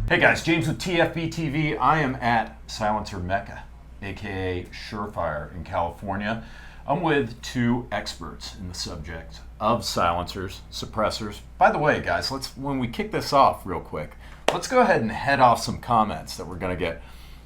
Hey guys, James with TFBTV. I am at Silencer Mecca, aka Surefire in California. I'm with two experts in the subject of silencers, suppressors. By the way, guys, when we kick this off real quick, let's go ahead and head off some comments that we're going to get.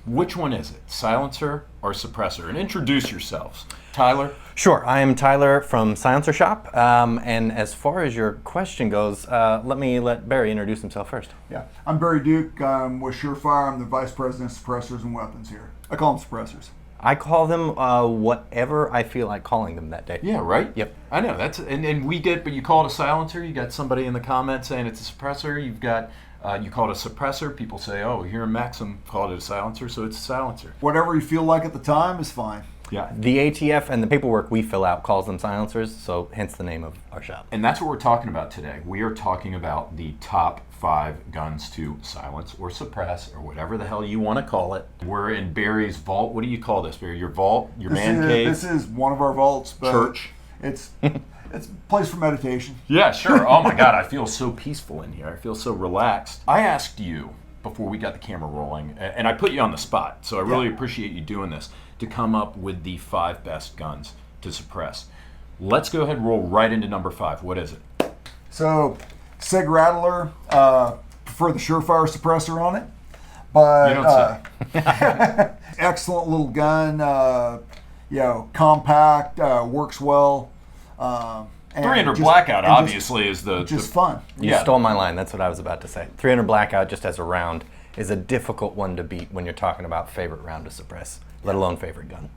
Which one is it, silencer or suppressor? And introduce yourselves. Tyler? Sure, I am Tyler from Silencer Shop. And as far as your question goes, let Barry introduce himself first. Yeah, I'm Barry Dueck. I'm with Surefire. I'm the Vice President of Suppressors and Weapons here. I call them suppressors. I call them whatever I feel like calling them that day. Yeah, right? Yep. I know, and we get, but you call it a silencer, you got somebody in the comments saying it's a suppressor, you've got, you call it a suppressor, people say, oh, here in Maxim, called it a silencer, so it's a silencer. Whatever you feel like at the time is fine. Yeah. The ATF and the paperwork we fill out calls them silencers, so hence the name of our shop. And that's what we're talking about today. We are talking about the top 5 guns to silence or suppress or whatever the hell you want to call it. We're in Barry's vault. What do you call this, Barry? Your vault? Your man cave? This is one of our vaults. But church? It's a place for meditation. Yeah, sure. Oh my God, I feel so peaceful in here. I feel so relaxed. I asked you before we got the camera rolling, and I put you on the spot, so I really appreciate you doing this, to come up with the 5 best guns to suppress. Let's go ahead and roll right into number 5. What is it? So, Sig Rattler, prefer the Surefire suppressor on it, but You don't say. excellent little gun. Compact, works well. 300 Blackout obviously is the fun. You stole my line. That's what I was about to say. 300 Blackout, just as a round, is a difficult one to beat when you're talking about favorite round to suppress, let alone favorite gun.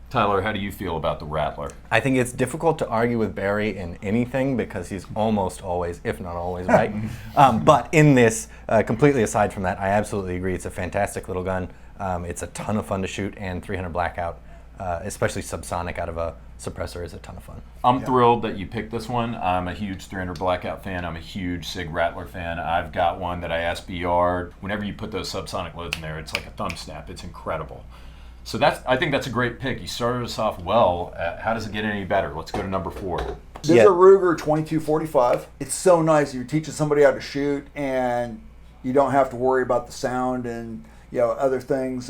Tyler, how do you feel about the Rattler? I think it's difficult to argue with Barry in anything because he's almost always, if not always, right. But in this, completely aside from that, I absolutely agree. It's a fantastic little gun. It's a ton of fun to shoot, and 300 Blackout, especially subsonic out of a suppressor, is a ton of fun. I'm thrilled that you picked this one. I'm a huge 300 Blackout fan. I'm a huge Sig Rattler fan. I've got one that I SBR'd. Whenever you put those subsonic loads in there, it's like a thumb snap. It's incredible. So I think that's a great pick. You started us off well. How does it get any better? Let's go to number 4. This is a Ruger 2245. It's so nice. You're teaching somebody how to shoot, and you don't have to worry about the sound and other things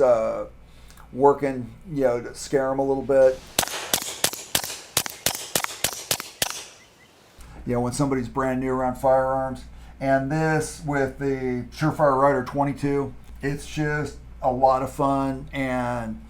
working, to scare them a little bit. When somebody's brand new around firearms. And this with the Surefire Rider 22, it's just a lot of fun, and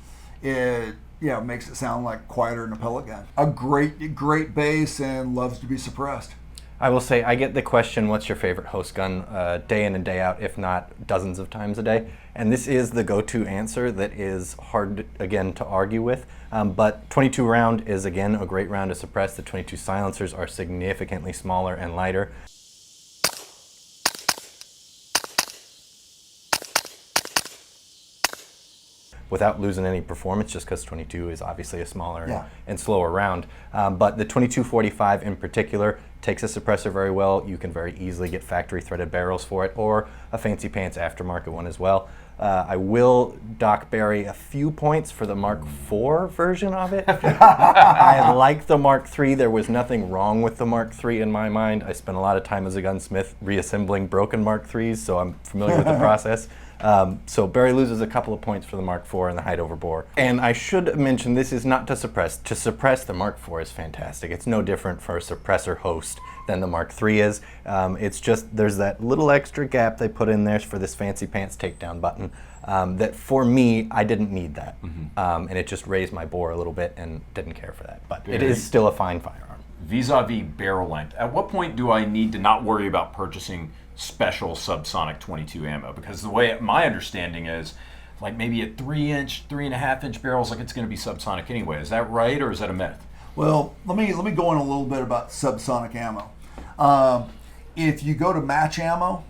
it makes it sound like quieter than a pellet gun. A great base, and loves to be suppressed. I will say, I get the question, what's your favorite host gun, day in and day out, if not dozens of times a day. And this is the go-to answer that is hard, again, to argue with. But 22 round is, again, a great round to suppress. The 22 silencers are significantly smaller and lighter. Without losing any performance, just because 22 is obviously a smaller and slower round. But the 2245 in particular takes a suppressor very well. You can very easily get factory threaded barrels for it, or a fancy pants aftermarket one as well. I will dock Barry a few points for the Mark IV version of it. I like the Mark III. There was nothing wrong with the Mark III in my mind. I spent a lot of time as a gunsmith reassembling broken Mark IIIs, so I'm familiar with the process. So Barry loses a couple of points for the Mark IV and the height over bore. And I should mention, this is not to suppress. To suppress, the Mark IV is fantastic. It's no different for a suppressor host than the Mark III is. It's just, there's that little extra gap they put in there for this fancy pants takedown button that for me, I didn't need that. And it just raised my bore a little bit and didn't care for that. But it is still a fine firearm. Vis-a-vis barrel length, at what point do I need to not worry about purchasing special subsonic 22 ammo? Because the way my understanding is, like maybe at 3.5-inch barrels, like it's going to be subsonic anyway. Is that right, or is that a myth? Well, let me go in a little bit about subsonic ammo. If you go to match ammo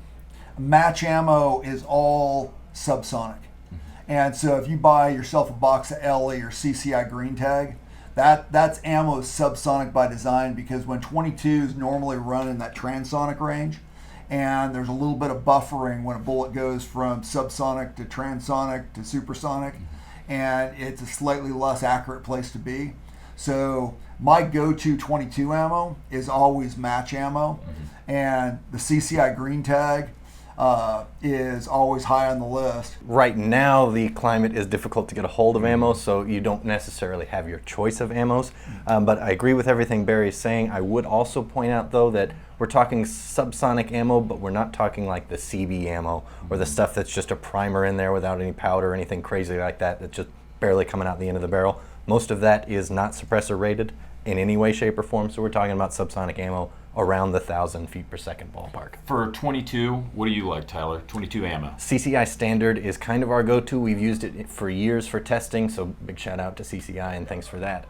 is all subsonic. And so if you buy yourself a box of LE or CCI green tag, that's ammo subsonic by design, because when 22s normally run in that transonic range, and there's a little bit of buffering when a bullet goes from subsonic to transonic to supersonic, and it's a slightly less accurate place to be. So my go-to 22 ammo is always match ammo, and the CCI green tag is always high on the list. Right now, the climate is difficult to get a hold of ammo, so you don't necessarily have your choice of ammos. But I agree with everything Barry's saying. I would also point out, though, that we're talking subsonic ammo, but we're not talking like the CB ammo or the stuff that's just a primer in there without any powder or anything crazy like that, that's just barely coming out the end of the barrel. Most of that is not suppressor rated in any way, shape, or form, so we're talking about subsonic ammo around the 1,000 feet per second ballpark. For 22, what do you like, Tyler? 22 ammo. CCI standard is kind of our go-to. We've used it for years for testing, so big shout out to CCI and thanks for that.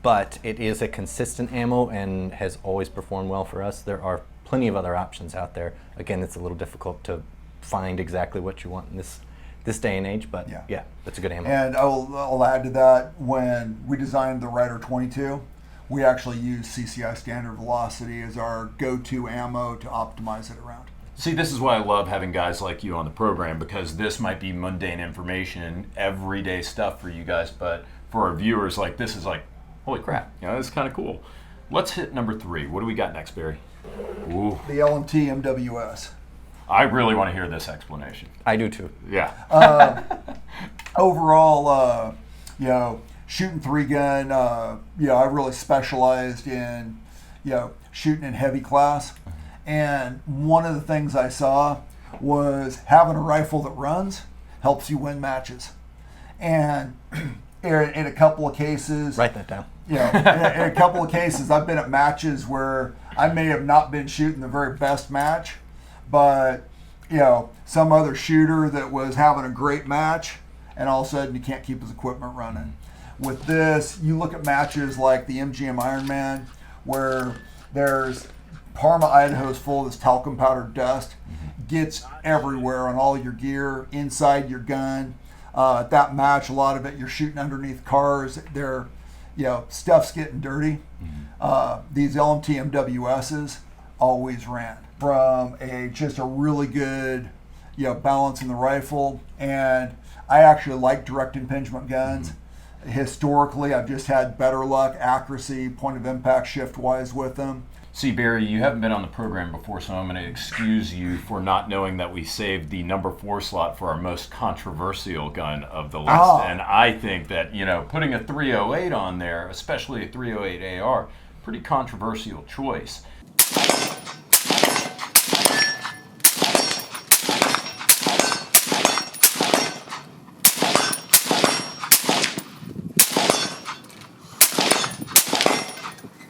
But it is a consistent ammo and has always performed well for us. There are plenty of other options out there. Again, it's a little difficult to find exactly what you want in this day and age, but yeah, that's a good ammo. And I'll add to that, when we designed the Rider 22, we actually use CCI standard velocity as our go-to ammo to optimize it around. See, this is why I love having guys like you on the program, because this might be mundane information, everyday stuff for you guys, but for our viewers, like, this is like, holy crap, you know, this is kind of cool. Let's hit number 3. What do we got next, Barry? Ooh. The LMT MWS. I really want to hear this explanation. I do too. Yeah. Overall, you know, shooting 3-gun, you know, I really specialized in, you know, shooting in heavy class. And one of the things I saw was having a rifle that runs helps you win matches. And in a couple of cases, Write that down. you know, in a couple of cases, I've been at matches where I may have not been shooting the very best match, but, you know, some other shooter that was having a great match, and all of a sudden you can't keep his equipment running. With this, you look at matches like the MGM Ironman, where there's Parma, Idaho's full of this talcum powder dust, gets everywhere on all your gear, inside your gun. At that match, a lot of it you're shooting underneath cars. They're, you know, stuff's getting dirty. These LMT MWSs always ran from just a really good, you know, balance in the rifle. And I actually like direct impingement guns. Historically, I've just had better luck, accuracy, point of impact shift wise with them. See, Barry, you haven't been on the program before, so I'm going to excuse you for not knowing that we saved the number 4 slot for our most controversial gun of the list. And I think that, you know, putting a 308 on there, especially a 308 AR, pretty controversial choice.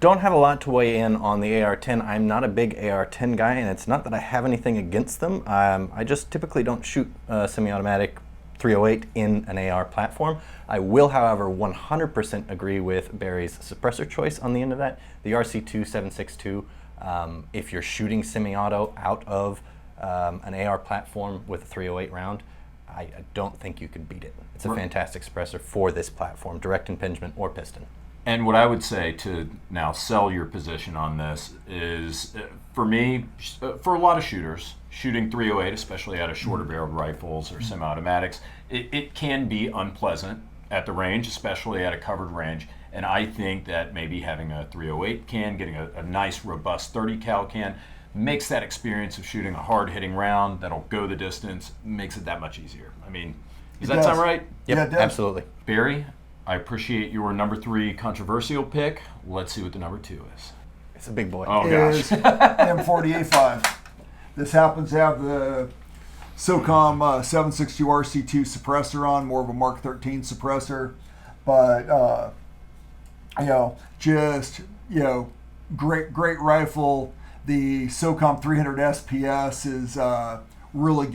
Don't have a lot to weigh in on the AR-10. I'm not a big AR-10 guy, and it's not that I have anything against them. I just typically don't shoot semi-automatic 308 in an AR platform. I will, however, 100% agree with Barry's suppressor choice on the end of that. The RC2 762, if you're shooting semi-auto out of an AR platform with a 308 round, I don't think you could beat it. It's a fantastic suppressor for this platform, direct impingement or piston. And what I would say to now sell your position on this is, for me, for a lot of shooters, shooting 308, especially out of shorter barreled rifles or semi-automatics, it can be unpleasant at the range, especially at a covered range. And I think that maybe having a 308 can, getting a nice robust 30 cal can, makes that experience of shooting a hard hitting round that'll go the distance, makes it that much easier. I mean, does that sound right? Yep, Yeah, it does. absolutely. Barry, I appreciate your number 3 controversial pick. Let's see what the number 2 is. It's a big boy. Oh gosh. Is M40A5. This happens to have the SOCOM 762 RC2 suppressor on, more of a Mark 13 suppressor, but you know, just, you know, great rifle. The SOCOM 300 SPS is really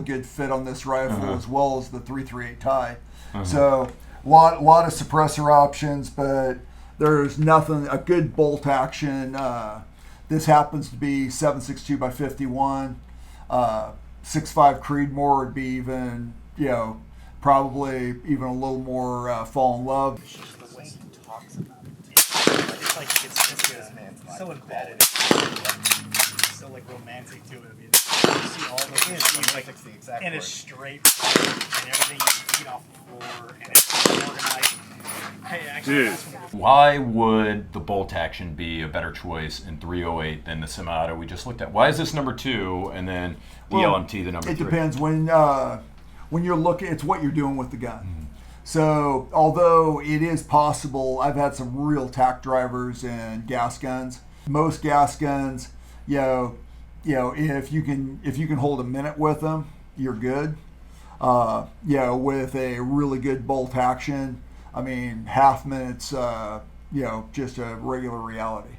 good fit on this rifle, as well as the 338 tie. So lot of suppressor options, but there's nothing, a good bolt action. This happens to be 762 by 51. 6.5 Creedmoor would be even, you know, probably even a little more fall in love. It's just the way he talks about it. It's like, it's just so embedded. It's so like romantic to it. I mean, you see all the things like in a straight and everything you can feed off the floor, and it's organized. Hey, I Dude, why would the bolt action be a better choice in 308 than the semi-auto we just looked at? Why is this number 2 and then the LMT the number 3? It depends when you're looking. It's what you're doing with the gun. Mm-hmm. So although it is possible, I've had some real tack drivers and gas guns. Most gas guns, if you can hold a minute with them, you're good. With a really good bolt action, I mean, half minutes, just a regular reality.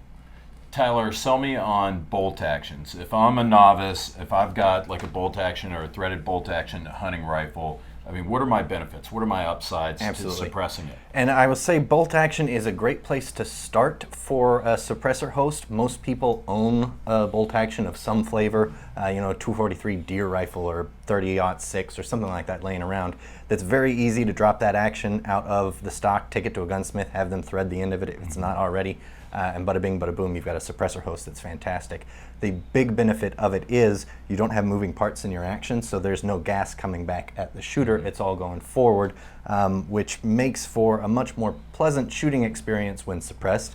Tyler, sell me on bolt actions. If I'm a novice, if I've got like a bolt action or a threaded bolt action hunting rifle, I mean, what are my benefits? What are my upsides to suppressing it? And I would say bolt action is a great place to start for a suppressor host. Most people own a bolt action of some flavor, 243 deer rifle or 30-06 or something like that laying around. That's very easy to drop that action out of the stock, take it to a gunsmith, have them thread the end of it if it's not already. And bada bing, bada boom, you've got a suppressor host that's fantastic. The big benefit of it is you don't have moving parts in your action, so there's no gas coming back at the shooter. It's all going forward, which makes for a much more pleasant shooting experience when suppressed.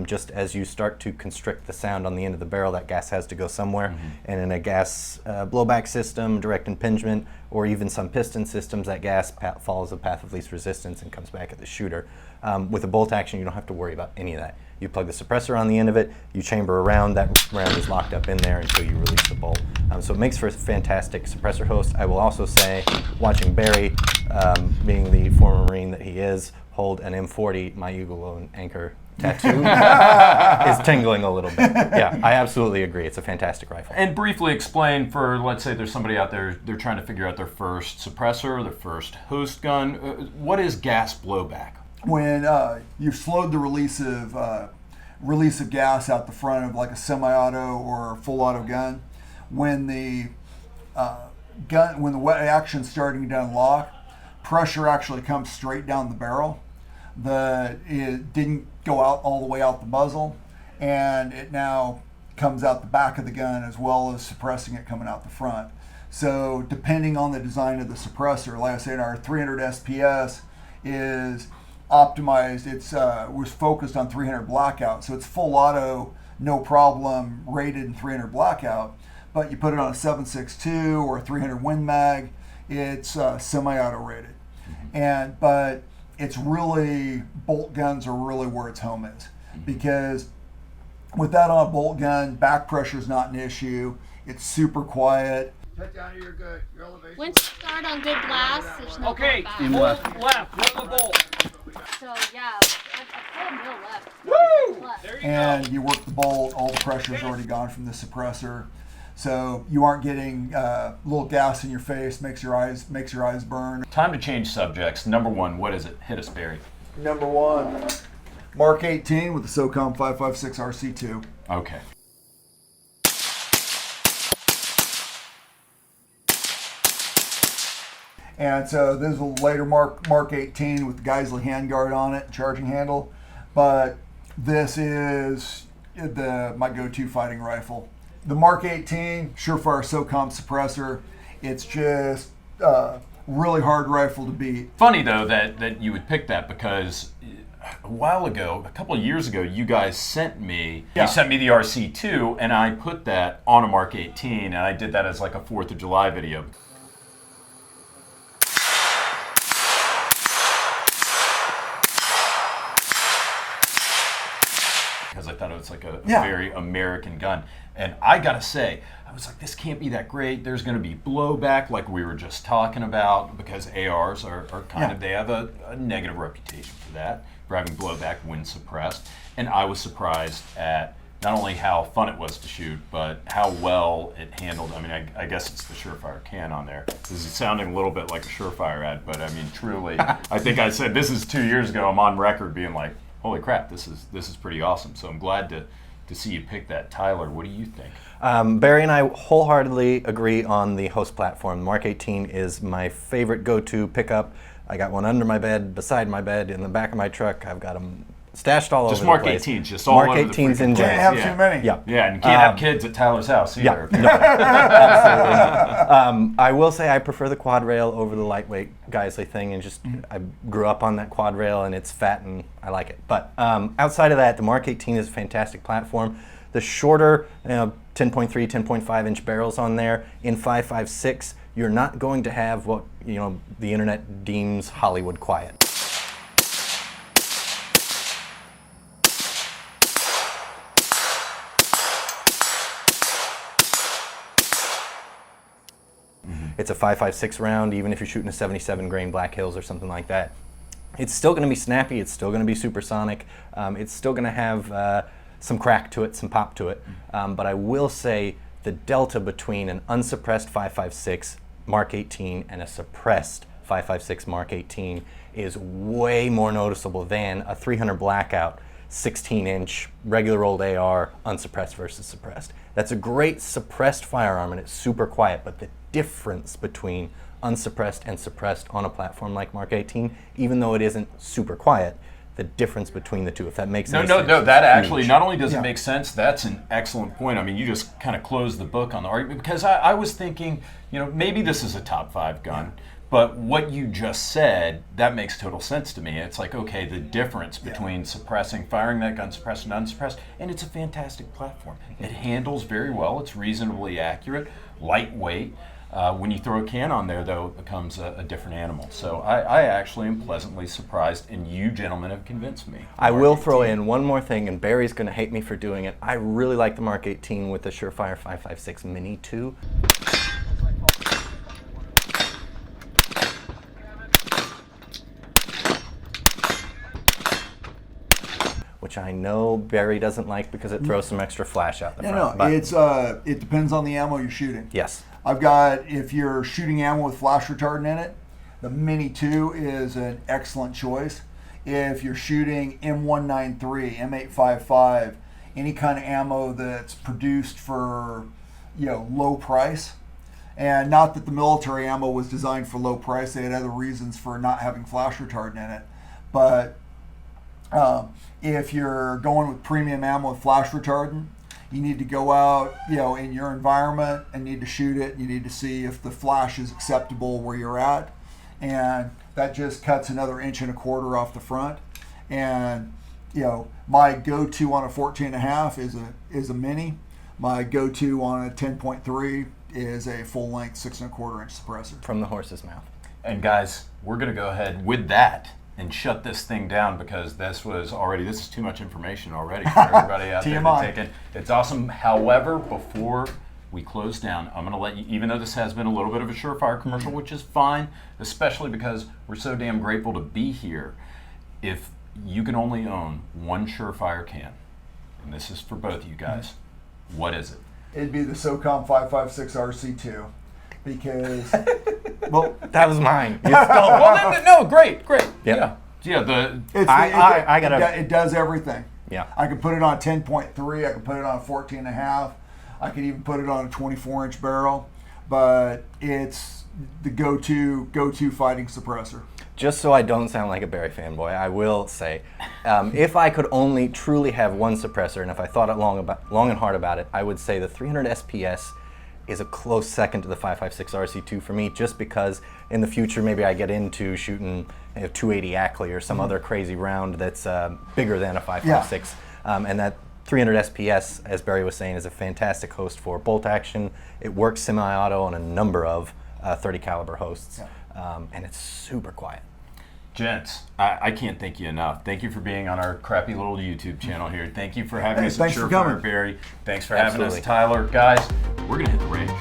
Just as you start to constrict the sound on the end of the barrel, that gas has to go somewhere. Mm-hmm. And in a gas blowback system, direct impingement, or even some piston systems, that gas follows the path of least resistance and comes back at the shooter. With a bolt action, you don't have to worry about any of that. You plug the suppressor on the end of it, you chamber around, that round is locked up in there until you release the bolt. So it makes for a fantastic suppressor host. I will also say, watching Barry, being the former Marine that he is, hold an M40, my Eagle and Anchor tattoo is tingling a little bit. Yeah, I absolutely agree. It's a fantastic rifle. And briefly explain for, let's say there's somebody out there, they're trying to figure out their first suppressor, their first host gun. What is gas blowback? When you've slowed the release of gas out the front of like a semi-auto or full auto gun, when the wet action's starting to unlock, pressure actually comes straight down the barrel. It didn't go out all the way out the muzzle, and it now comes out the back of the gun as well as suppressing it coming out the front. So depending on the design of the suppressor, like I said, our 300 SPS is optimized. It's was focused on 300 blackout, so it's full auto, no problem, rated in 300 blackout. But you put it on a 7.62 or a 300 Win Mag, it's semi-auto rated. But it's really, bolt guns are really where its home is, because with that on a bolt gun, back pressure is not an issue. It's super quiet. Head down to your good. Your elevation. Once you start on good blast, there's no okay, going back. full left, roll the bolt. So yeah, I pull middle left. Woo! Left. There you And go. you work the bolt, all the pressure's already gone from the suppressor. So you aren't getting a little gas in your face, makes your eyes burn. Time to change subjects. Number 1, what is it? Hit us, Barry. Number 1, Mark 18 with the SOCOM 556 RC2. Okay. And so this is a later Mark 18 with the Geisley handguard on it, charging handle. But this is my go-to fighting rifle. The Mark 18, Surefire SOCOM suppressor. It's just a really hard rifle to beat. Funny though that you would pick that, because a while ago, a couple of years ago, you guys sent me the RC2, and I put that on a Mark 18, and I did that as like a 4th of July video. Because I thought it was like a very American gun. And I gotta say, I was like, this can't be that great. There's gonna be blowback like we were just talking about, because ARs are kind of, they have a negative reputation for that, for having blowback when suppressed. And I was surprised at not only how fun it was to shoot, but how well it handled. I mean, I guess it's the Surefire can on there. This is sounding a little bit like a Surefire ad, but I mean, truly, I think I said, this is 2 years ago, I'm on record being like, holy crap, this is pretty awesome. So I'm glad to see you pick that. Tyler, what do you think? Barry and I wholeheartedly agree on the host platform. Mark 18 is my favorite go-to pickup. I got one under my bed, beside my bed, in the back of my truck. I've got them stashed all Just over Mark the place. 18s, just all Mark over the 18s freaking in place. Can't have Yeah. too many. Yeah. Yeah, and you can't have kids at Tyler's house either. I will say I prefer the quad rail over the lightweight Geisley thing, and just I grew up on that quad rail, and it's fat and I like it. But outside of that, the Mark 18 is a fantastic platform. The shorter 10.3, 10.5 inch barrels on there in 5.56, you're not going to have what the internet deems Hollywood quiet. It's a 5.56 round, even if you're shooting a 77 grain Black Hills or something like that. It's still going to be snappy. It's still going to be supersonic. It's still going to have some crack to it, some pop to it. But I will say the delta between an unsuppressed 5.56 Mark 18 and a suppressed 5.56 Mark 18 is way more noticeable than a 300 Blackout 16-inch regular old AR unsuppressed versus suppressed. That's a great suppressed firearm and it's super quiet, but the difference between unsuppressed and suppressed on a platform like Mark 18, even though it isn't super quiet, the difference between the two, if that makes any sense. No, that actually, huge. not only does it make sense, that's an excellent point. I mean, you just kind of closed the book on the argument, because I was thinking, maybe this is a top 5 gun, but what you just said, that makes total sense to me. It's like, okay, the difference between firing that gun suppressed and unsuppressed, and it's a fantastic platform. It handles very well, it's reasonably accurate, lightweight. When you throw a can on there, though, it becomes a different animal. So I actually am pleasantly surprised, and you gentlemen have convinced me. I will throw in one more thing, and Barry's going to hate me for doing it. I really like the Mark 18 with the Surefire 5.56 Mini 2. Which I know Barry doesn't like because it throws some extra flash out the front. No, it depends on the ammo you're shooting. Yes. I've got, if you're shooting ammo with flash retardant in it, the Mini 2 is an excellent choice. If you're shooting M193, M855, any kind of ammo that's produced for, low price, and not that the military ammo was designed for low price, they had other reasons for not having flash retardant in it, but if you're going with premium ammo with flash retardant, you need to go out, in your environment and need to shoot it. You need to see if the flash is acceptable where you're at, and that just cuts another 1.25 inches off the front. And my go-to on a 14.5 is a mini. My go-to on a 10.3 is a full-length 6.25 inch suppressor From the horse's mouth. And guys, we're going to go ahead with that and shut this thing down, because this is too much information already for everybody out there to take in. It's awesome. However, before we close down, I'm going to let you, even though this has been a little bit of a Surefire commercial, which is fine, especially because we're so damn grateful to be here. If you can only own one Surefire can, and this is for both of you guys, what is it? It'd be the SOCOM 5.56 RC2, because well, That was mine. You stole it. Well, no, great. Yeah. it does everything. Yeah. I could put it on 10.3, I could put it on 14.5, I could even put it on a 24-inch barrel, but it's the go-to fighting suppressor. Just so I don't sound like a Barry fanboy, I will say, if I could only truly have one suppressor, and if I thought it long and hard about it, I would say the 300 SPS is a close second to the 5.56 RC2 for me, just because in the future maybe I get into shooting a 280 Ackley or some other crazy round that's bigger than a 5.56, and that 300 SPS, as Barry was saying, is a fantastic host for bolt action. It works semi-auto on a number of 30 caliber hosts, and it's super quiet. Gents, I can't thank you enough. Thank you for being on our crappy little YouTube channel here. Thank you for having us at thanks for Surefire, coming. Barry. Thanks for having Absolutely. us, Tyler. Guys, we're going to hit the range.